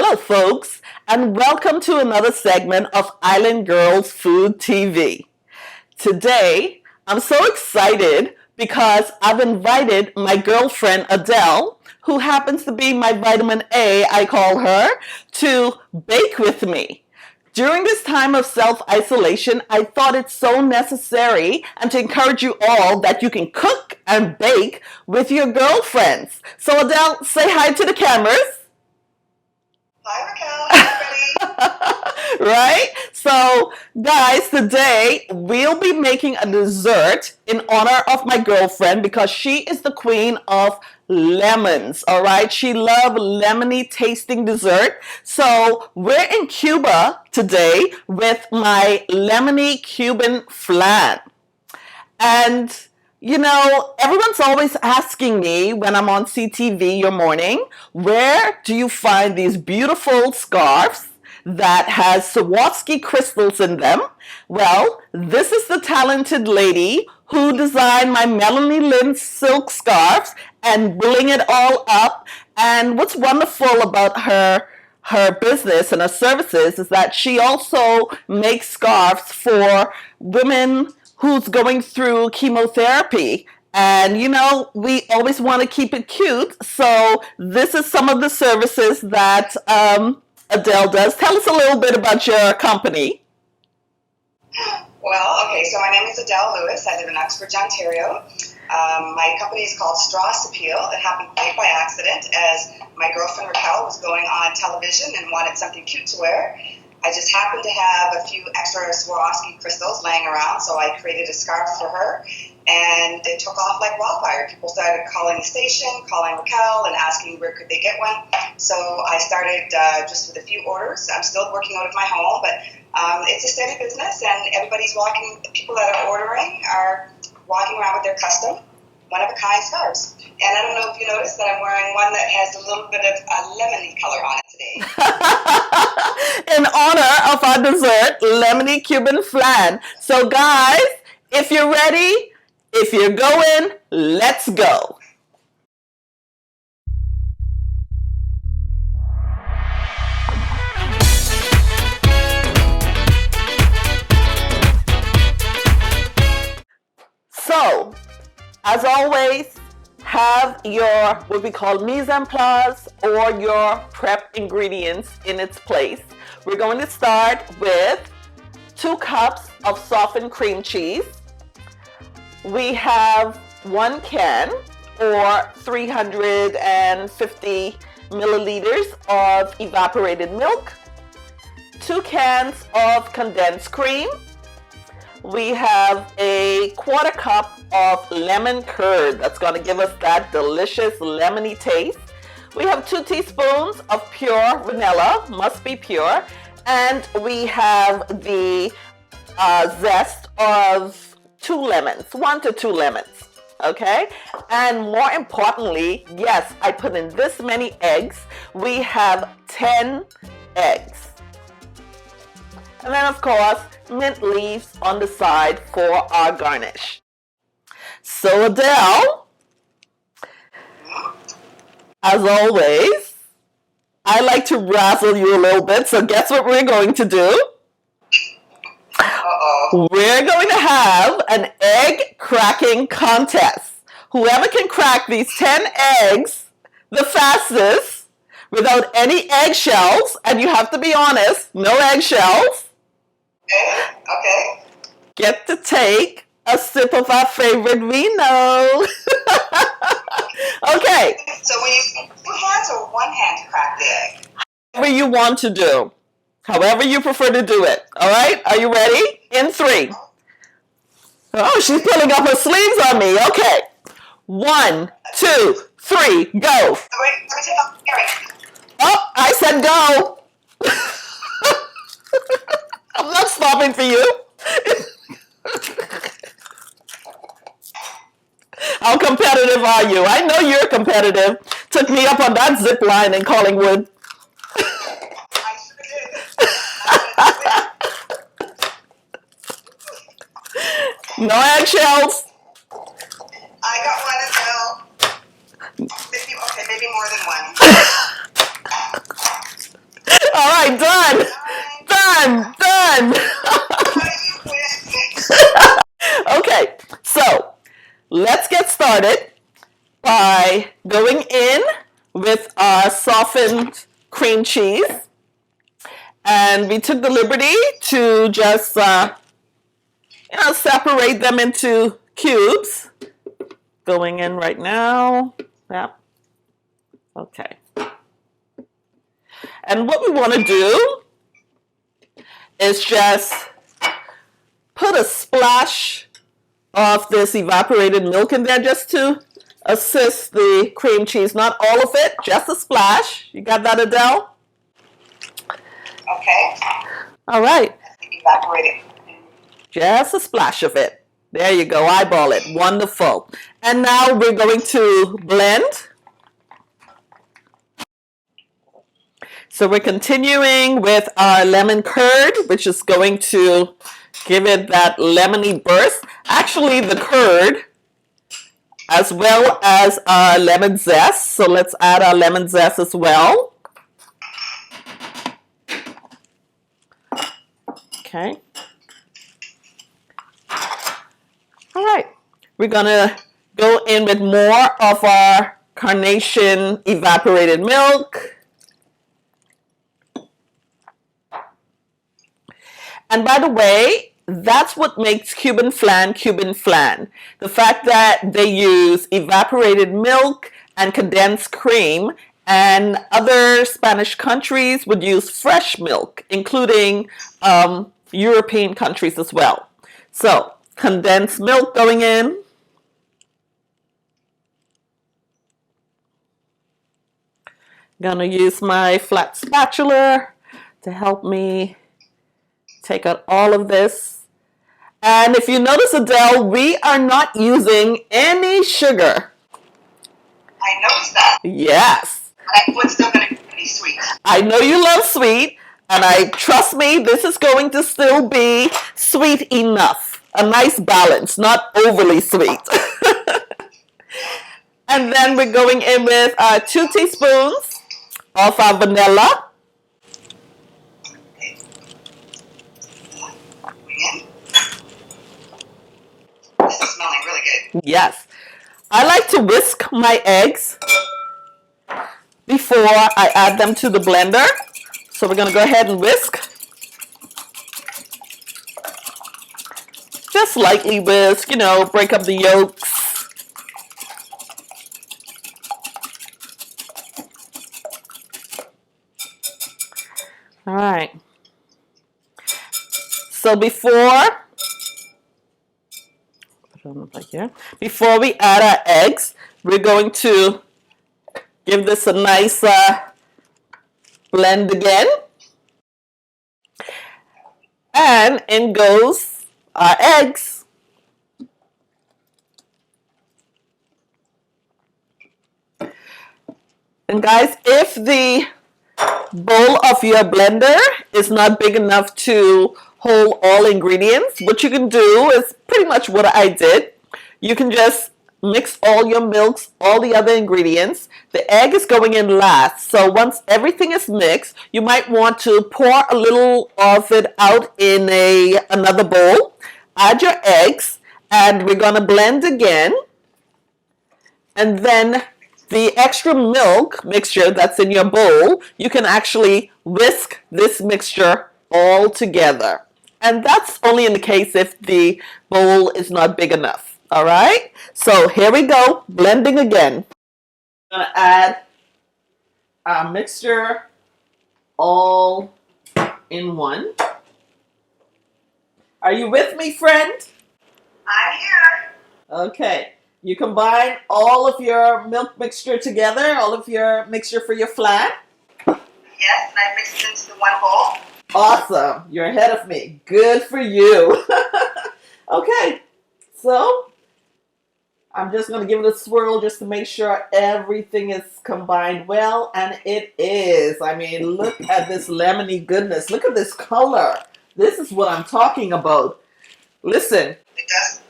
Hello, folks, and welcome to another segment of Island Girls Food TV. Today, I'm so excited because I've invited my girlfriend Adele, who happens to be my vitamin A, I call her, to bake with me. During this time of self-isolation, I thought it so necessary and to encourage you all that you can cook and bake with your girlfriends. So Adele, say hi to the cameras. Hi, Raquel. Hi, everybody. Right? So, guys, today we'll be making a dessert in honor of my girlfriend because she is the queen of lemons. All right? She loves lemony tasting dessert. So, we're in Cuba today with my lemony Cuban flan. And you know, everyone's always asking me when I'm on CTV your morning, where do you find these beautiful scarves that has Swarovski crystals in them? Well, this is the talented lady who designed my Melanie Lynn silk scarves and bling it all up. And what's wonderful about her business and her services is that she also makes scarves for women who's going through chemotherapy. And you know, we always want to keep it cute. So this is some of the services that Adele does. Tell us a little bit about your company. Well, okay, so my name is Adele Lewis. I live in Uxbridge, Ontario. My company is called Straws Appeal. It happened late by accident as my girlfriend Raquel was going on television and wanted something cute to wear. I just happened to have a few extra Swarovski crystals laying around, so I created a scarf for her, and it took off like wildfire. People started calling the station, calling Raquel, and asking where could they get one. So I started just with a few orders. I'm still working out of my home, but it's a steady business, and people that are ordering are walking around with their custom, one-of-a-kind scarves. And I don't know if you noticed that I'm wearing one that has a little bit of a lemony color on it today. In honor of our dessert, lemony Cuban flan. So guys, if you're ready, if you're going, let's go. So, as always, have your what we call mise en place or your prep ingredients in its place. We're going to start with 2 cups of softened cream cheese. We have 1 can or 350 milliliters of evaporated milk, 2 cans of condensed cream. We have a 1/4 cup of lemon curd that's going to give us that delicious lemony taste. We have 2 teaspoons of pure vanilla, must be pure, and we have the zest of 2 lemons, 1 to 2 lemons, okay? And more importantly, yes, I put in this many eggs. We have 10 eggs. And then, of course, mint leaves on the side for our garnish. So, Adele, as always, I like to razzle you a little bit. So, guess what we're going to do? Uh-oh. We're going to have an egg cracking contest. Whoever can crack these 10 eggs the fastest without any eggshells, and you have to be honest, no eggshells, Okay. get to take a sip of our favorite vino. Okay. So we use 2 hands or 1 hand to crack the egg? Whatever you want to do. However you prefer to do it. All right? Are you ready? In 3. Oh, she's pulling up her sleeves on me. Okay. 1, 2, 3, go. Wait, let me take off the earring. Oh, I said go. I'm not stopping for you. How competitive are you? I know you're competitive. Took me up on that zip line in Collingwood. I sure did. No eggshells. I got one as well. Maybe more than one. right, done. Done, done. Okay, so let's get started by going in with our softened cream cheese. And we took the liberty to just, separate them into cubes. Going in right now. Yep. Okay. And what we want to do is just put a splash of this evaporated milk in there just to assist the cream cheese. Not all of it, just a splash. You got that, Adele? Okay. All right. Evaporated. Just a splash of it. There you go. Eyeball it. Wonderful. And now we're going to blend. So we're continuing with our lemon curd, which is going to give it that lemony burst. Actually, the curd as well as our lemon zest. So let's add our lemon zest as well. Okay. All right. We're going to go in with more of our carnation evaporated milk. And by the way, that's what makes Cuban flan Cuban flan. The fact that they use evaporated milk and condensed cream, and other Spanish countries would use fresh milk, including European countries as well. So, condensed milk going in. Gonna use my flat spatula to help me take out all of this. And if you notice, Adele, we are not using any sugar. I noticed that. Yes. It's still going to be sweet. I know you love sweet, and trust me, this is going to still be sweet enough. A nice balance, not overly sweet. And then we're going in with 2 teaspoons of our vanilla. This is smelling really good. Yes. I like to whisk my eggs before I add them to the blender. So we're going to go ahead and whisk. Just lightly whisk, break up the yolks. All right. So before we add our eggs, we're going to give this a nice blend again. And in goes our eggs. And guys, if the bowl of your blender is not big enough to hold all ingredients, what you can do is pretty much what I did. You can just mix all your milks, all the other ingredients. The egg is going in last. So once everything is mixed, you might want to pour a little of it out in another bowl. Add your eggs, and we're going to blend again. And then the extra milk mixture that's in your bowl, you can actually whisk this mixture all together. And that's only in the case if the bowl is not big enough. All right? So here we go, blending again. I'm going to add our mixture all in one. Are you with me, friend? I'm here. Okay. You combine all of your milk mixture together, all of your mixture for your flan. Yes, and I mixed it into the one bowl. Awesome. You're ahead of me. Good for you. Okay. So I'm just going to give it a swirl just to make sure everything is combined well. And it is. I mean, look at this lemony goodness. Look at this color. This is what I'm talking about. Listen. It does.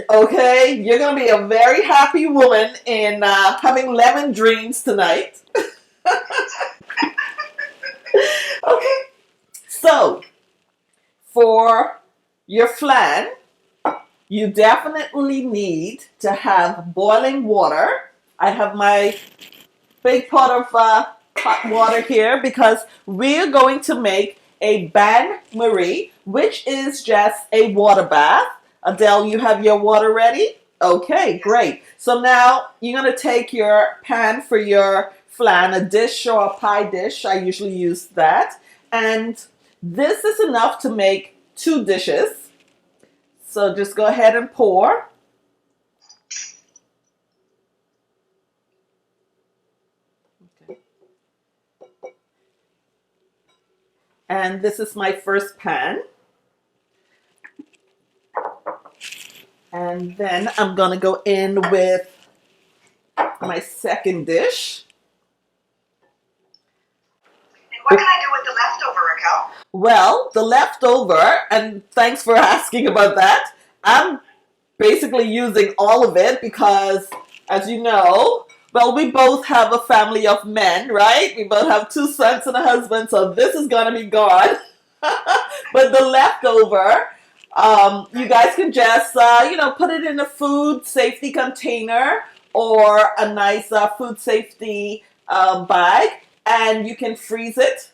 Okay, you're going to be a very happy woman in having lemon dreams tonight. your flan, you definitely need to have boiling water. I have my big pot of hot water here because we're going to make a bain marie, which is just a water bath. Adele, you have your water ready? Okay, great. So now you're going to take your pan for your flan, a dish or a pie dish. I usually use that. And this is enough to make 2 dishes. So just go ahead and pour. Okay. And this is my first pan. And then I'm going to go in with my second dish. And what can I do with the leftover, Raquel? Well, the leftover, and thanks for asking about that, I'm basically using all of it because, as you know, well, we both have a family of men, right? We both have 2 sons and a husband, so this is going to be gone. But the leftover, you guys can just, put it in a food safety container or a nice food safety bag, and you can freeze it,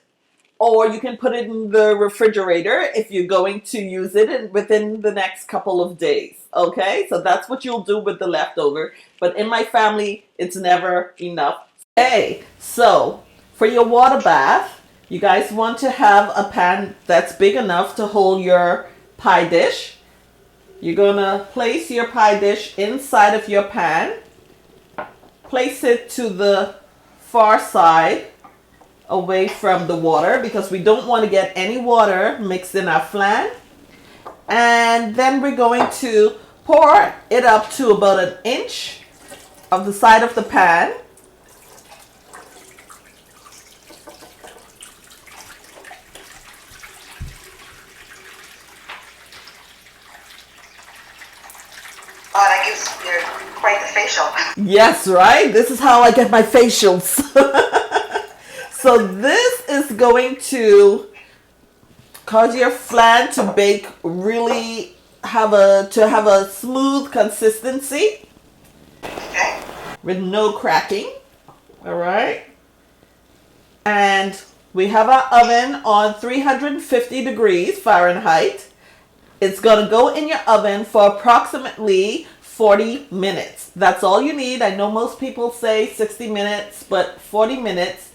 or you can put it in the refrigerator if you're going to use it within the next couple of days. Okay, so that's what you'll do with the leftover. But in my family, it's never enough. Okay, so for your water bath, you guys want to have a pan that's big enough to hold your pie dish. You're gonna place your pie dish inside of your pan. Place it to the far side away from the water because we don't want to get any water mixed in our flan. And then we're going to pour it up to about 1 inch of the side of the pan. Oh, that gives you quite the facial. Yes, right? This is how I get my facials. So this is going to cause your flan to bake really have a smooth consistency. Okay. With no cracking. All right. And we have our oven on 350 degrees Fahrenheit. It's going to go in your oven for approximately 40 minutes. That's all you need. I know most people say 60 minutes, but 40 minutes.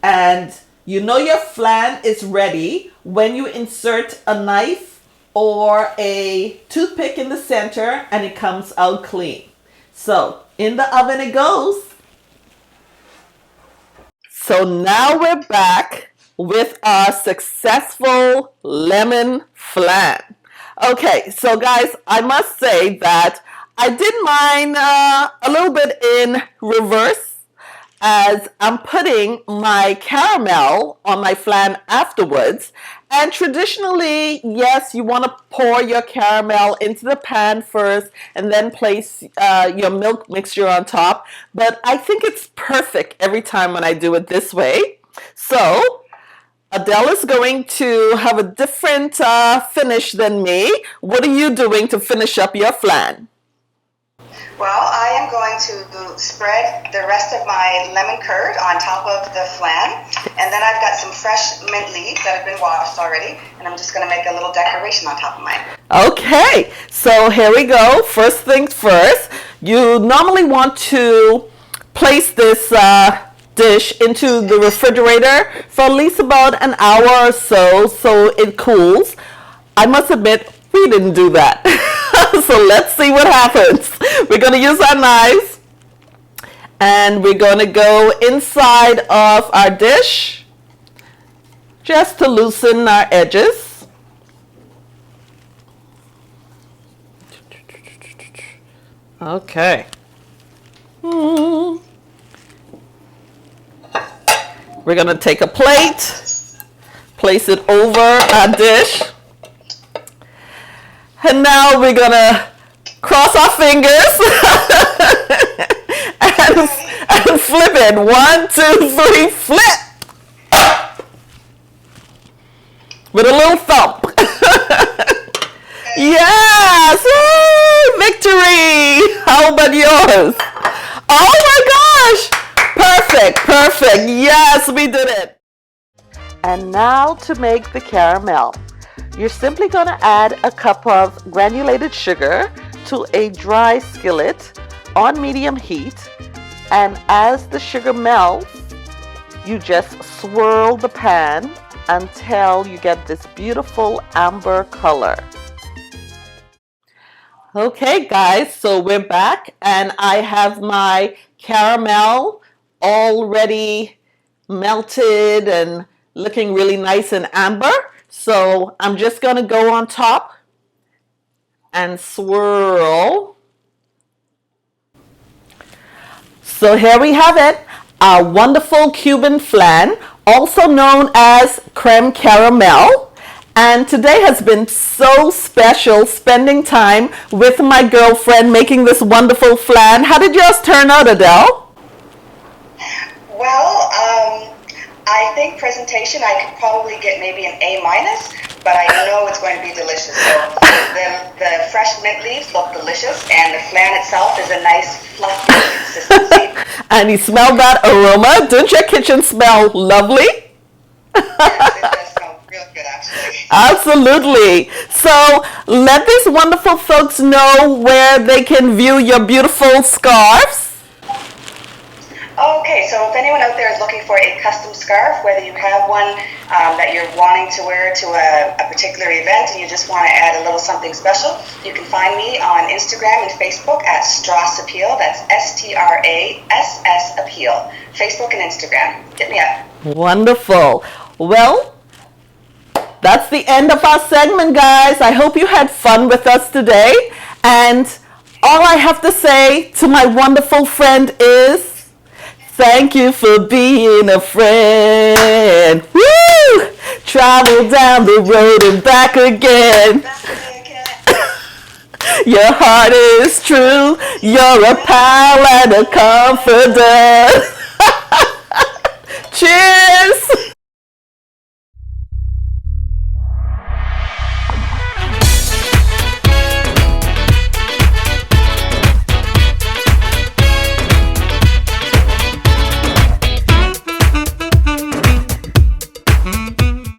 And you know your flan is ready when you insert a knife or a toothpick in the center and it comes out clean. So in the oven it goes. So now we're back with our successful lemon flan. Okay, so guys, I must say that I did mine a little bit in reverse, as I'm putting my caramel on my flan afterwards. And traditionally, yes, you want to pour your caramel into the pan first and then place your milk mixture on top. But I think it's perfect every time when I do it this way. So Adele is going to have a different finish than me. What are you doing to finish up your flan? Well, I am going to spread the rest of my lemon curd on top of the flan, and then I've got some fresh mint leaves that have been washed already, and I'm just going to make a little decoration on top of mine. Okay, so here we go. First things first, you normally want to place this dish into the refrigerator for at least about an hour or so it cools. I must admit, we didn't do that. So let's see what happens. We're going to use our knives and we're going to go inside of our dish just to loosen our edges. Okay. We're going to take a plate, place it over our dish. And now we're going to cross our fingers and flip it. 1, 2, 3, flip. With a little thump. course. Oh my gosh. Perfect, perfect. Yes, we did it. And now to make the caramel. You're simply going to add a cup of granulated sugar to a dry skillet on medium heat. And as the sugar melts, you just swirl the pan until you get this beautiful amber color. Okay guys, so we're back and I have my caramel already melted and looking really nice and amber. So I'm just going to go on top and swirl. So here we have it, our wonderful Cuban flan, also known as creme caramel. And today has been so special spending time with my girlfriend making this wonderful flan. How did yours turn out, Adele? Well, I think presentation I could probably get maybe an A minus, but I know it's going to be delicious. So the fresh mint leaves look delicious, and the flan itself is a nice fluffy consistency. And you smell that aroma? Didn't your kitchen smell lovely? Yes, it does smell real good, actually. Absolutely. So let these wonderful folks know where they can view your beautiful scarves. Okay, so if anyone out there is looking for a custom scarf, whether you have one that you're wanting to wear to a particular event and you just want to add a little something special, you can find me on Instagram and Facebook at Strass Appeal. That's STRASS Appeal. Facebook and Instagram. Hit me up. Wonderful. Well, that's the end of our segment, guys. I hope you had fun with us today. And all I have to say to my wonderful friend is, thank you for being a friend. Woo! Travel down the road and back again. Your heart is true. You're a pal and a confidant. Cheers!